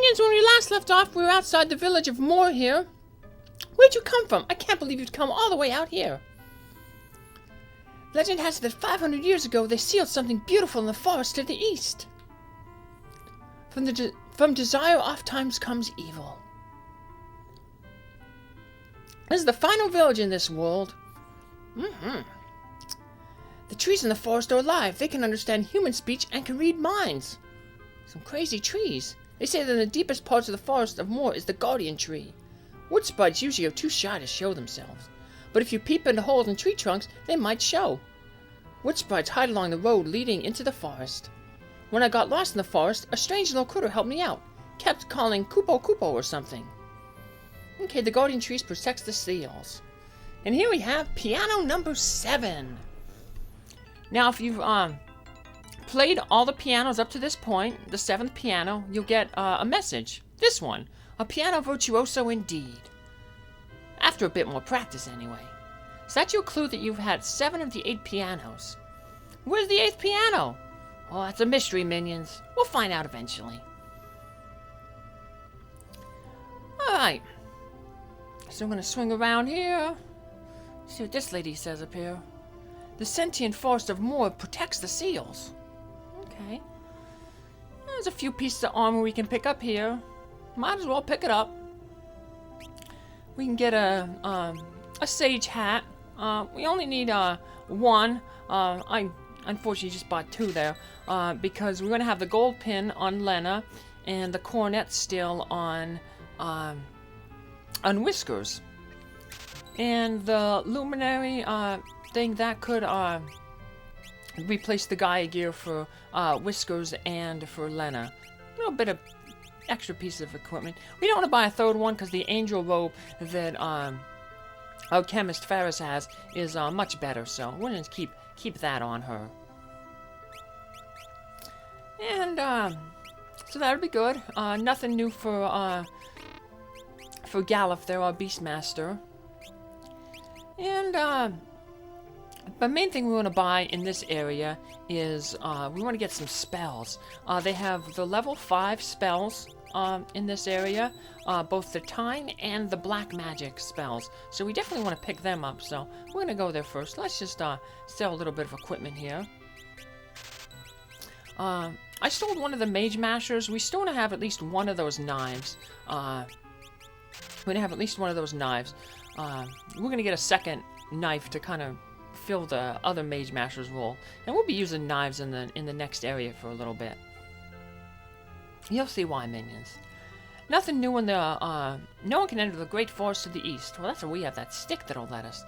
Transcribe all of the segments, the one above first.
Minions, when we last left off, we were outside the village of Moor here. Where'd you come from? I can't believe you'd come all the way out here. Legend has it that 500 years ago, they sealed something beautiful in the forest to the east. From desire oftentimes comes evil. This is the final village in this world. The trees in the forest are alive. They can understand human speech and can read minds. Some crazy trees. They say that in the deepest parts of the forest of Moor is the guardian tree. Wood sprites usually are too shy to show themselves, but if you peep into holes in tree trunks, they might show. Wood sprites hide along the road leading into the forest. When I got lost in the forest, a strange little critter helped me out. Kept calling Kupo Kupo or something. Okay, the guardian tree protects the seals. And here we have piano number 7. Now, if you've played all the pianos up to this point, the 7th piano, you'll get a message. This one, a piano virtuoso indeed. After a bit more practice, anyway. So that's your clue that you've had 7 of the 8 pianos. Where's the 8th piano? Oh, that's a mystery, minions. We'll find out eventually. Alright. So I'm going to swing around here. See what this lady says up here. The sentient forest of Moor protects the seals. Okay. There's a few pieces of armor we can pick up here. Might as well pick it up. We can get a sage hat. We only need one. I unfortunately just bought 2 there because we're going to have the gold pin on Lena and the cornet still on Whiskers. And the luminary thing that could replace the Gaia gear for Whiskers and for Lena. A little bit of extra piece of equipment. We don't want to buy a 3rd one because the angel robe that our chemist Ferris has is much better, so we're going to keep that on her. And so that'll be good. Nothing new for Goliath there, our Beastmaster. And the main thing we want to buy in this area is we want to get some spells. They have the level 5 spells in this area, both the time and the black magic spells. So we definitely want to pick them up. So we're going to go there first. Let's just sell a little bit of equipment here. I sold one of the Mage Mashers. We still want to have at least one of those knives. We're going to have at least one of those knives. We're going to get a second knife to kind of fill the other Mage Master's role. And we'll be using knives in the next area for a little bit. You'll see why, minions. Nothing new in the, no one can enter the great forest to the east. Well, that's where we have that stick that'll let us.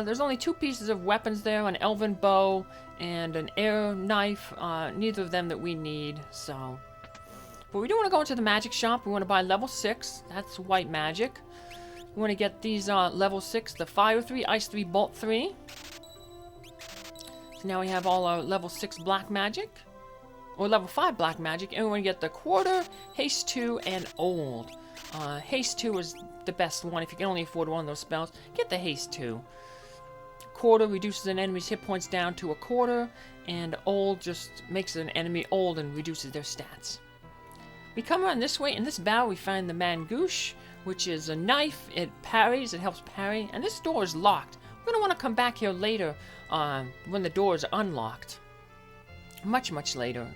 There's only 2 pieces of weapons there, an elven bow and an air knife. Neither of them that we need, so. But we do want to go into the magic shop. We want to buy level 6. That's white magic. We want to get these level 6, the fire 3, ice 3, bolt 3. So now we have all our level 6 black magic. Or level 5 black magic. And we want to get the quarter, haste 2, and old. Haste 2 is the best one. If you can only afford one of those spells, get the haste 2. Quarter reduces an enemy's hit points down to a quarter. And old just makes an enemy old and reduces their stats. We come around this way. In this battle we find the Mangosh, which is a knife. It parries, it helps parry. And this door is locked. We're going to want to come back here later when the door is unlocked. Much later.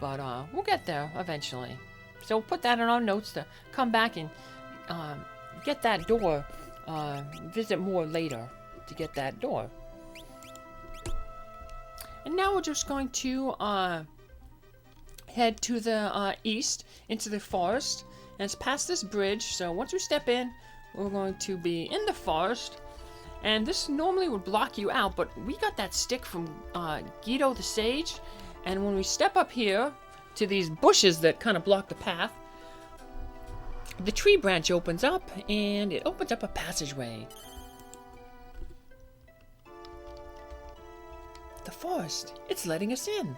But we'll get there eventually. So we'll put that in our notes to come back and get that door. Visit more later to get that door. And now we're just going to head to the east into the forest. And it's past this bridge. So once we step in, we're going to be in the forest. And this normally would block you out, but we got that stick from Guido the Sage. And when we step up here to these bushes that kind of block the path, the tree branch opens up, and it opens up a passageway. The forest, it's letting us in.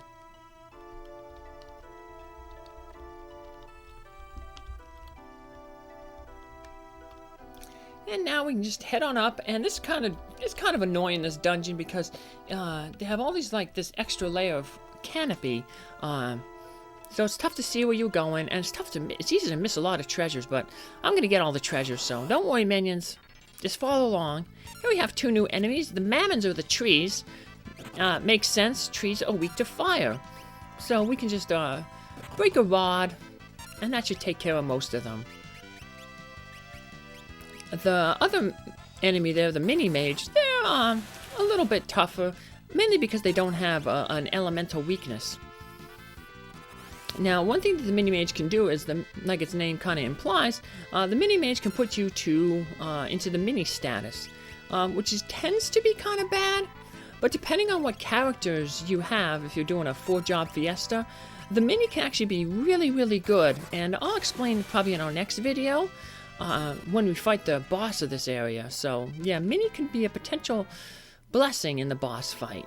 And now we can just head on up, and this kind of annoying, this dungeon, because they have all these, like, this extra layer of canopy So it's tough to see where you're going, and it's easy to miss a lot of treasures, but I'm going to get all the treasures, so don't worry, minions. Just follow along. Here we have 2 new enemies. The mammons are the trees. Makes sense. Trees are weak to fire. So we can just break a rod, and that should take care of most of them. The other enemy there, the mini mage, they're a little bit tougher, mainly because they don't have an elemental weakness. Now, one thing that the mini mage can do is, like its name kind of implies, the mini mage can put you into the mini status, which tends to be kind of bad. But depending on what characters you have, if you're doing a 4-job Fiesta, the mini can actually be really, really good. And I'll explain probably in our next video when we fight the boss of this area. So, yeah, mini can be a potential blessing in the boss fight.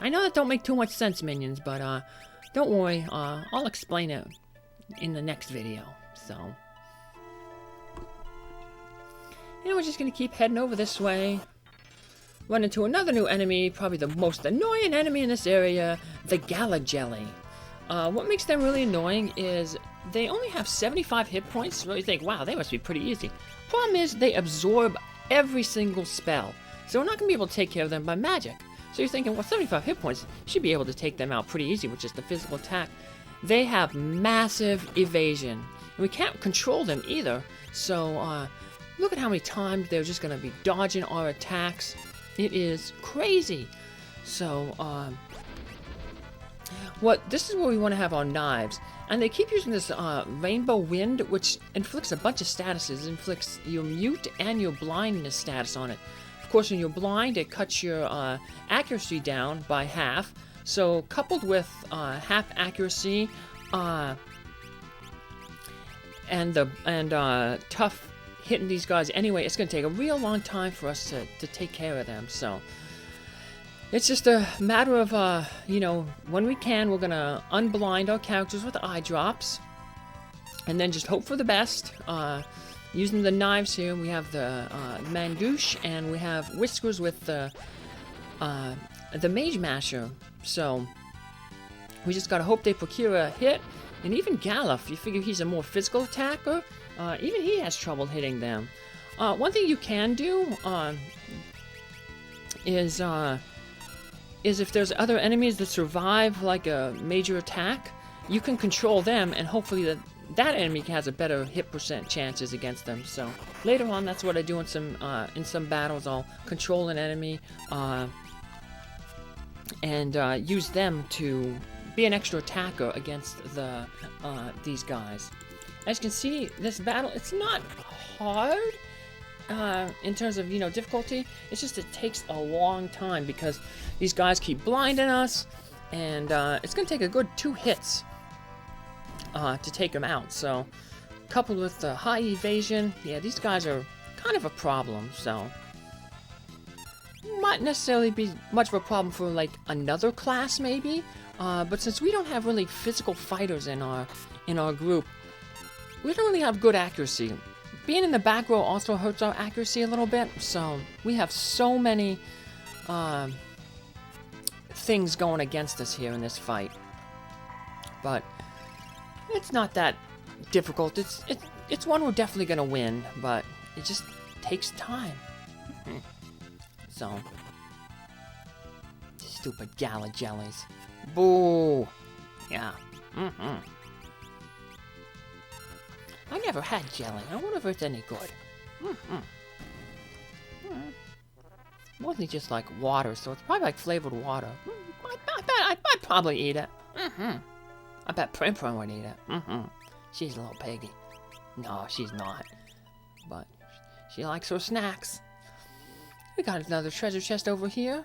I know that don't make too much sense, minions, but don't worry, I'll explain it in the next video. So, we're just going to keep heading over this way. Run into another new enemy, probably the most annoying enemy in this area, the Gala Jelly. What makes them really annoying is they only have 75 hit points, so you think, wow, they must be pretty easy. Problem is, they absorb every single spell, so we're not going to be able to take care of them by magic. So you're thinking, well, 75 hit points, you should be able to take them out pretty easy with just the physical attack. They have massive evasion, and we can't control them either, so look at how many times they're just going to be dodging our attacks. It is crazy. So, this is where we want to have our knives. And they keep using this rainbow wind, which inflicts a bunch of statuses. It inflicts your mute and your blindness status on it. Of course, when you're blind, it cuts your accuracy down by half. So, coupled with half accuracy and tough hitting these guys anyway, it's going to take a real long time for us to take care of them. So it's just a matter of when we can, we're going to unblind our characters with eye drops and then just hope for the best. Using the knives here, we have the Mangosh, and we have Whiskers with the Mage Masher. So we just got to hope they procure a hit. And even Gala, if you figure he's a more physical attacker, even he has trouble hitting them. One thing you can do is if there's other enemies that survive like a major attack, you can control them, and hopefully that enemy has a better hit percent chances against them. So later on, that's what I do in some battles. I'll control an enemy and use them to be an extra attacker against these guys. As you can see, this battle, it's not hard in terms of, difficulty. It's just it takes a long time because these guys keep blinding us, and it's going to take a good 2 hits to take them out. So, coupled with the high evasion, yeah, these guys are kind of a problem. So, might necessarily be much of a problem for like another class maybe, but since we don't have really physical fighters in our group, we don't really have good accuracy. Being in the back row also hurts our accuracy a little bit, so we have so many things going against us here in this fight. But it's not that difficult. It's one we're definitely gonna win, but it just takes time. So, stupid Gala Jellies. Boo! Yeah. I never had jelly. I wonder if it's any good. Mostly just like water, so it's probably like flavored water. I'd probably eat it. I bet Prim Prim would eat it. She's a little piggy. No, she's not. But she likes her snacks. We got another treasure chest over here.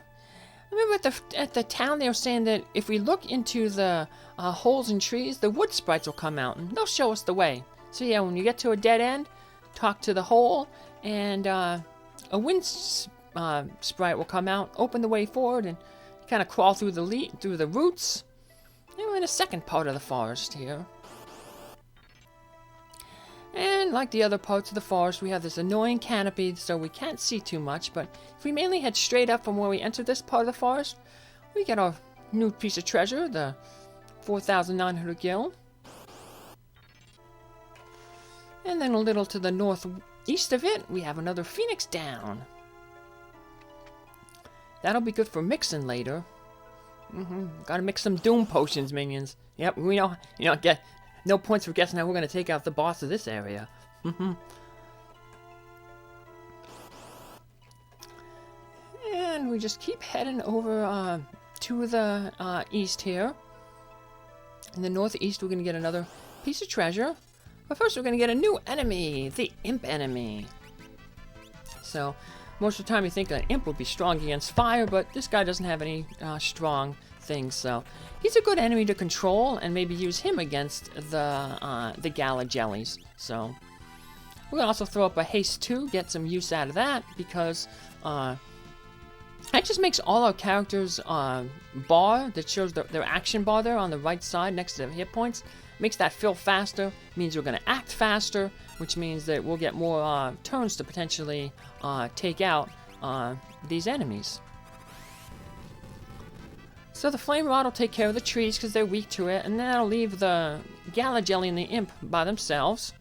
I remember at the town they were saying that if we look into the holes in trees, the wood sprites will come out and they'll show us the way. So yeah, when you get to a dead end, talk to the hole, and a wind sprite will come out, open the way forward, and kind of crawl through the roots. And we're in a second part of the forest here. And like the other parts of the forest, we have this annoying canopy, so we can't see too much, but if we mainly head straight up from where we entered this part of the forest, we get our new piece of treasure, the 4,900 gil. And then a little to the northeast of it, we have another Phoenix down. That'll be good for mixing later. Gotta mix some Doom potions, minions. Yep, we know, get no points for guessing how we're gonna take out the boss of this area. And we just keep heading over to the east here. In the northeast, we're gonna get another piece of treasure. But first, we're gonna get a new enemy, the Imp Enemy. So, most of the time you think an imp would be strong against fire, but this guy doesn't have any strong things, so he's a good enemy to control, and maybe use him against the Gala Jellies. So, we're gonna also throw up a haste 2, get some use out of that, because that just makes all our characters' bar that shows their action bar there on the right side next to the hit points, makes that fill faster, means we're going to act faster, which means that we'll get more turns to potentially take out these enemies. So the flame rod will take care of the trees because they're weak to it, and that'll leave the Gala Jelly and the imp by themselves.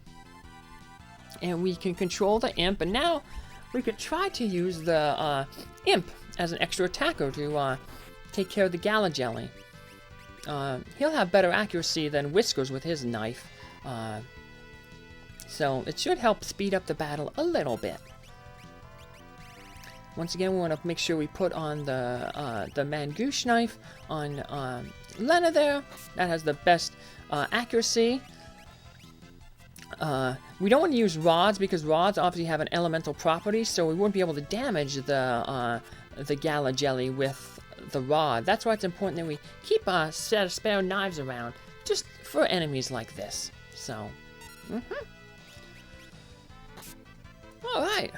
And we can control the imp, and now we could try to use the imp as an extra attacker to take care of the Gala Jelly. He'll have better accuracy than Whiskers with his knife, so it should help speed up the battle a little bit. Once again, we want to make sure we put on the Mangosh knife on Lena there. That has the best accuracy. We don't want to use rods because rods obviously have an elemental property, so we wouldn't be able to damage the Gala Jelly with the rod. That's why it's important that we keep a set of spare knives around, just for enemies like this. So, Alright.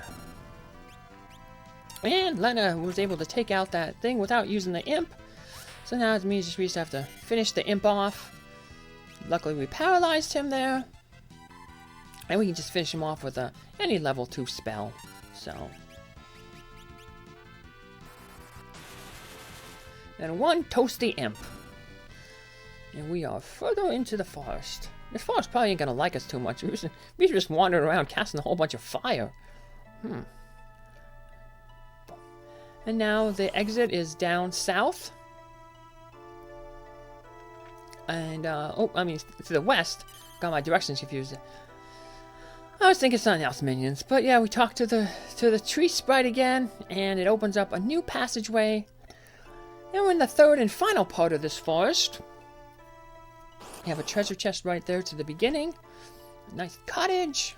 And Lena was able to take out that thing without using the imp. So now it means we just have to finish the imp off. Luckily we paralyzed him there. And we can just finish him off with any level 2 spell. So. And one toasty imp. And we are further into the forest. This forest probably ain't gonna like us too much. We just wandering around casting a whole bunch of fire. And now the exit is down south. And, to the west. Got my directions confused. I was thinking something else, minions. But yeah, we talked to the tree sprite again, and it opens up a new passageway. And we're in the third and final part of this forest. You have a treasure chest right there to the beginning. A nice cottage.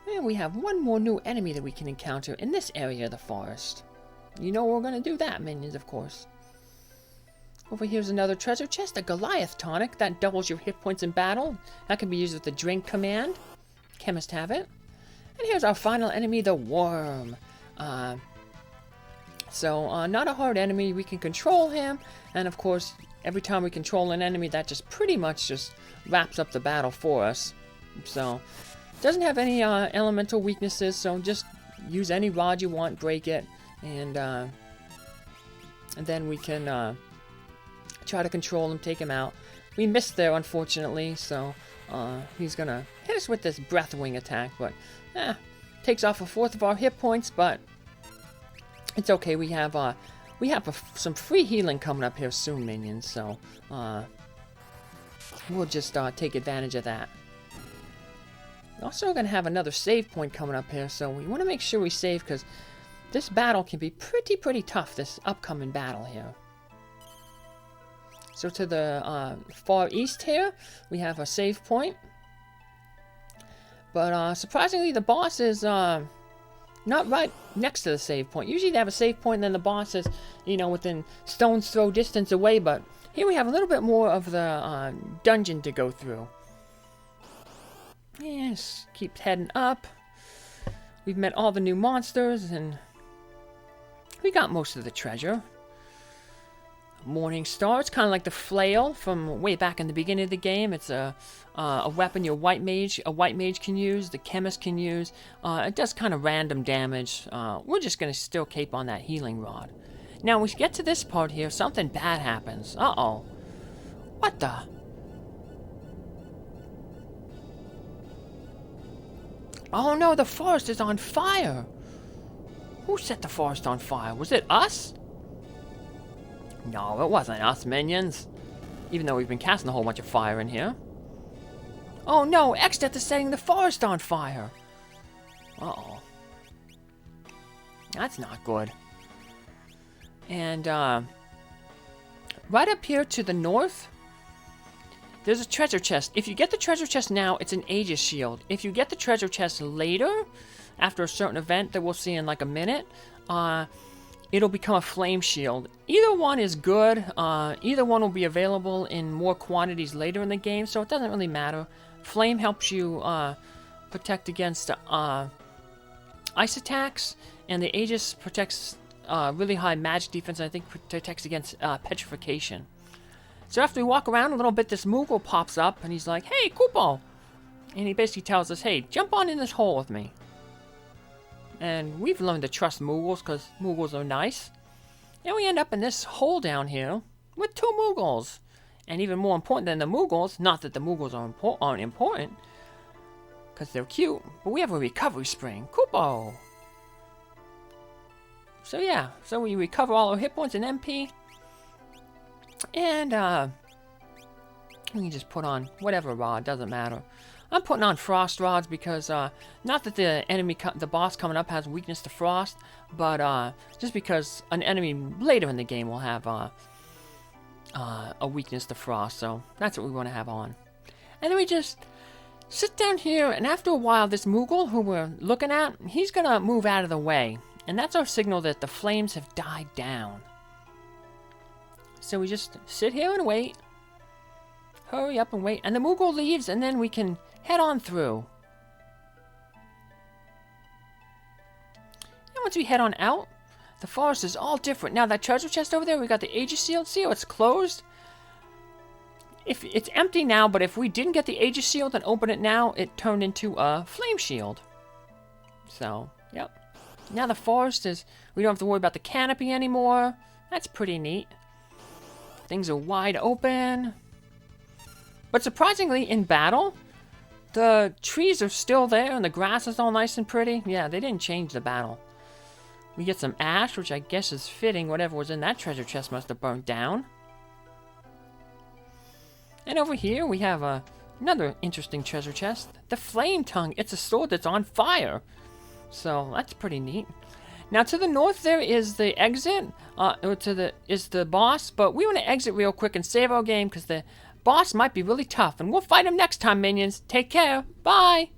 And we have one more new enemy that we can encounter in this area of the forest. You know we're going to do that, minions, of course. Over here's another treasure chest, a Goliath tonic. That doubles your hit points in battle. That can be used with the drink command. Chemist have it. And here's our final enemy, the worm. So, not a hard enemy. We can control him. And of course, every time we control an enemy, that just pretty much just wraps up the battle for us. So, doesn't have any elemental weaknesses. So, just use any rod you want, break it. And then we can try to control him, take him out. We missed there, unfortunately. So, he's going to hit us with this breath wing attack. But, takes off a fourth of our hit points, but it's okay. We have some free healing coming up here soon, minions. So we'll just take advantage of that. Also, we're gonna have another save point coming up here, so we want to make sure we save because this battle can be pretty tough. This upcoming battle here. So to the far east here, we have a save point. But surprisingly, the boss is not right next to the save point. Usually they have a save point and then the boss is, within stone's throw distance away. But here we have a little bit more of the dungeon to go through. Yes, keep heading up. We've met all the new monsters and we got most of the treasure. Morning Star. It's kind of like the flail from way back in the beginning of the game. It's a weapon a white mage can use, the chemist can use. It does kind of random damage. We're just going to still keep on that healing rod. Now, when we get to this part here, something bad happens. Uh-oh. What the? Oh no, the forest is on fire! Who set the forest on fire? Was it us? No, it wasn't us, minions. Even though we've been casting a whole bunch of fire in here. Oh no, Exdeath is setting the forest on fire! Uh-oh. That's not good. And, right up here to the north, there's a treasure chest. If you get the treasure chest now, it's an Aegis shield. If you get the treasure chest later, after a certain event that we'll see in like a minute, it'll become a flame shield. Either one is good. Either one will be available in more quantities later in the game, so it doesn't really matter. Flame helps you protect against ice attacks, and the Aegis protects really high magic defense, and I think protects against petrification. So after we walk around a little bit, this Moogle pops up, and he's like, "Hey, Koopo!" And he basically tells us, "Hey, jump on in this hole with me." And we've learned to trust Moogles, because Moogles are nice. And we end up in this hole down here with 2 Moogles. And even more important than the Moogles, not that the Moogles aren't important, because they're cute, but we have a recovery spring. Koopo! So yeah, so we recover all our hit points and MP. And, we can just put on whatever rod, doesn't matter. I'm putting on frost rods because, not that the boss coming up has weakness to frost, but, just because an enemy later in the game will have, a weakness to frost, so that's what we want to have on. And then we just sit down here, and after a while, this Moogle who we're looking at, he's gonna move out of the way. And that's our signal that the flames have died down. So we just sit here and wait. Hurry up and wait. And the Moogle leaves, and then we can head on through. And once we head on out, the forest is all different. Now that treasure chest over there, we got the Aegis shield. See how it's closed? If it's empty now, but if we didn't get the Aegis shield and open it now, it turned into a flame shield. So, yep. Now the forest is, we don't have to worry about the canopy anymore. That's pretty neat. Things are wide open. But surprisingly, in battle, the trees are still there and the grass is all nice and pretty. Yeah, they didn't change the battle. We get some ash, which I guess is fitting. Whatever was in that treasure chest must have burnt down. And over here we have another interesting treasure chest. The Flame Tongue. It's a sword that's on fire. So that's pretty neat. Now to the north there is the exit. Is the boss. But we want to exit real quick and save our game because the boss might be really tough. And we'll fight him next time, minions. Take care. Bye.